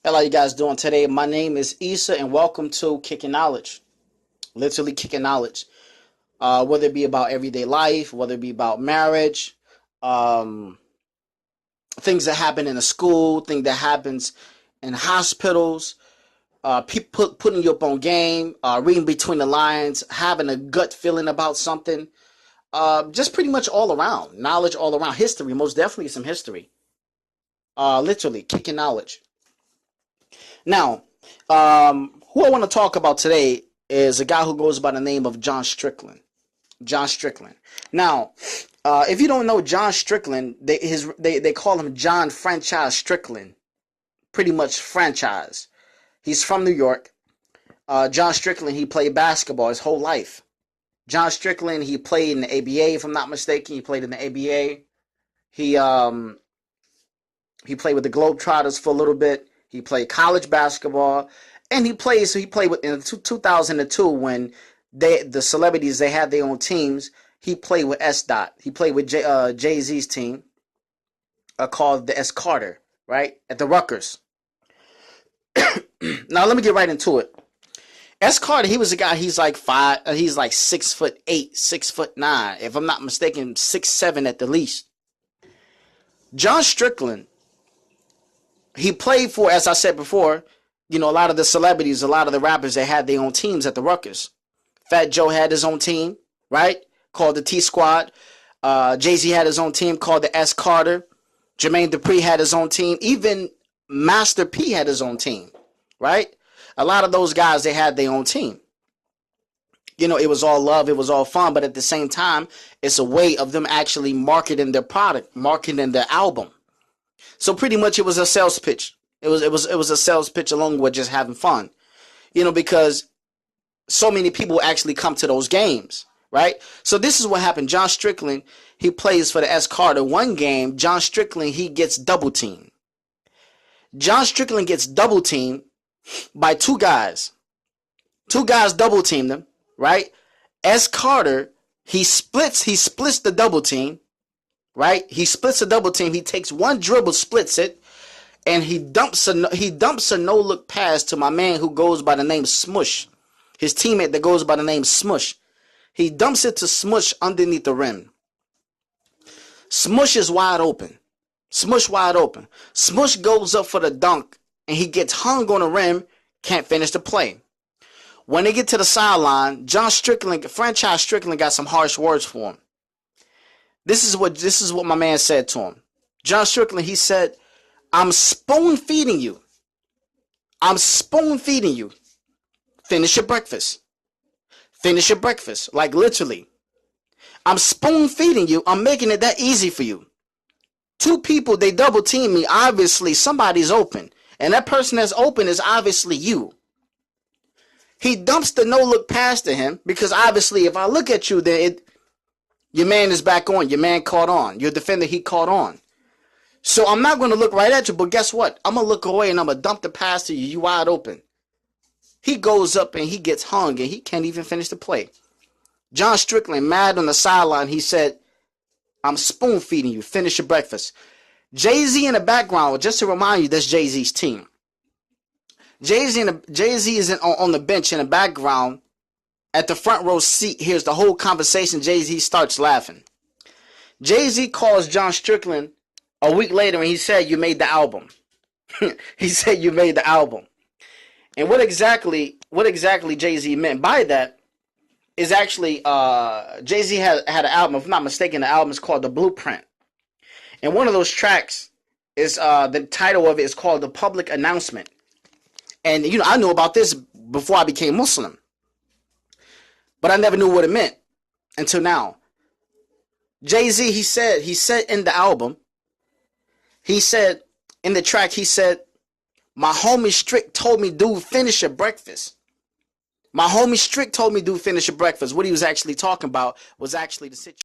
Hello, you guys doing today? My name is Issa, and welcome to Kicking Knowledge. Literally kicking knowledge. Whether it be about everyday life, whether it be about marriage, um, things that happen in a school, things that happens in hospitals, people putting you up on game, reading between the lines, having a gut feeling about something. Just pretty much all around knowledge, all around history. Most definitely some history. Literally kicking knowledge. Now, who I want to talk about today is a guy who goes by the name of John Strickland. John Strickland. Now, if you don't know John Strickland, they call him John Franchise Strickland. Pretty much franchise. He's from New York. John Strickland, he played basketball his whole life. John Strickland, he played in the ABA, if I'm not mistaken. He played in the ABA. He played with the Globetrotters for a little bit. He played college basketball, and he played in 2002 when the celebrities, they had their own teams. He played with S. Dot. He played with Jay-Z's team, called the S. Carter, right, at the Rutgers. Now let me get right into it. S. Carter, he was a guy. He's like 6'8", 6'9", if I'm not mistaken, 6'7" at the least. John Strickland, he played for, as I said before, a lot of the celebrities, a lot of the rappers, they had their own teams at the Rutgers. Fat Joe had his own team, right, called the T Squad. Jay-Z had his own team called the S. Carter. Jermaine Dupri had his own team. Even Master P had his own team, right? A lot of those guys, they had their own team. It was all love, it was all fun, but at the same time, it's a way of them actually marketing their product, marketing their album. So pretty much it was a sales pitch. It was a sales pitch along with just having fun. Because so many people actually come to those games, right? So this is what happened. John Strickland, he plays for the S. Carter. One game, John Strickland, he gets double teamed. John Strickland gets double teamed by two guys. Two guys double teamed him, right? S. Carter, he splits the double team. Right? He splits a double team. He takes one dribble, splits it, and he dumps a no-look pass to my man who goes by the name Smush. His teammate that goes by the name Smush. He dumps it to Smush underneath the rim. Smush is wide open. Smush wide open. Smush goes up for the dunk, and he gets hung on the rim, can't finish the play. When they get to the sideline, John Strickland, Franchise Strickland, got some harsh words for him. This is what my man said to him. John Strickland, he said, "I'm spoon feeding you. I'm spoon feeding you. Finish your breakfast. Finish your breakfast." Like literally. I'm spoon feeding you. I'm making it that easy for you. Two people, they double team me. Obviously, somebody's open. And that person that's open is obviously you. He dumps the no-look pass to him because obviously if I look at you, then your man is back on. Your man caught on. Your defender, he caught on. So I'm not going to look right at you, but guess what? I'm going to look away and I'm going to dump the pass to you. You wide open. He goes up and he gets hung and he can't even finish the play. John Strickland, mad on the sideline, he said, "I'm spoon feeding you. Finish your breakfast." Jay-Z in the background, just to remind you, that's Jay-Z's team. Jay-Z is on the bench in the background. At the front row seat, here's the whole conversation. Jay-Z starts laughing. Jay-Z calls John Strickland a week later and he said, "You made the album." He said, "You made the album." And what exactly Jay-Z meant by that is actually Jay-Z had an album, if I'm not mistaken, the album is called The Blueprint. And one of those tracks is the title of it is called The Public Announcement. And I knew about this before I became Muslim. But I never knew what it meant until now. Jay-Z, he said in the album, he said in the track, he said, "My homie Strick told me, dude, finish your breakfast." My homie Strick told me, dude, finish your breakfast. What he was actually talking about was actually the situation.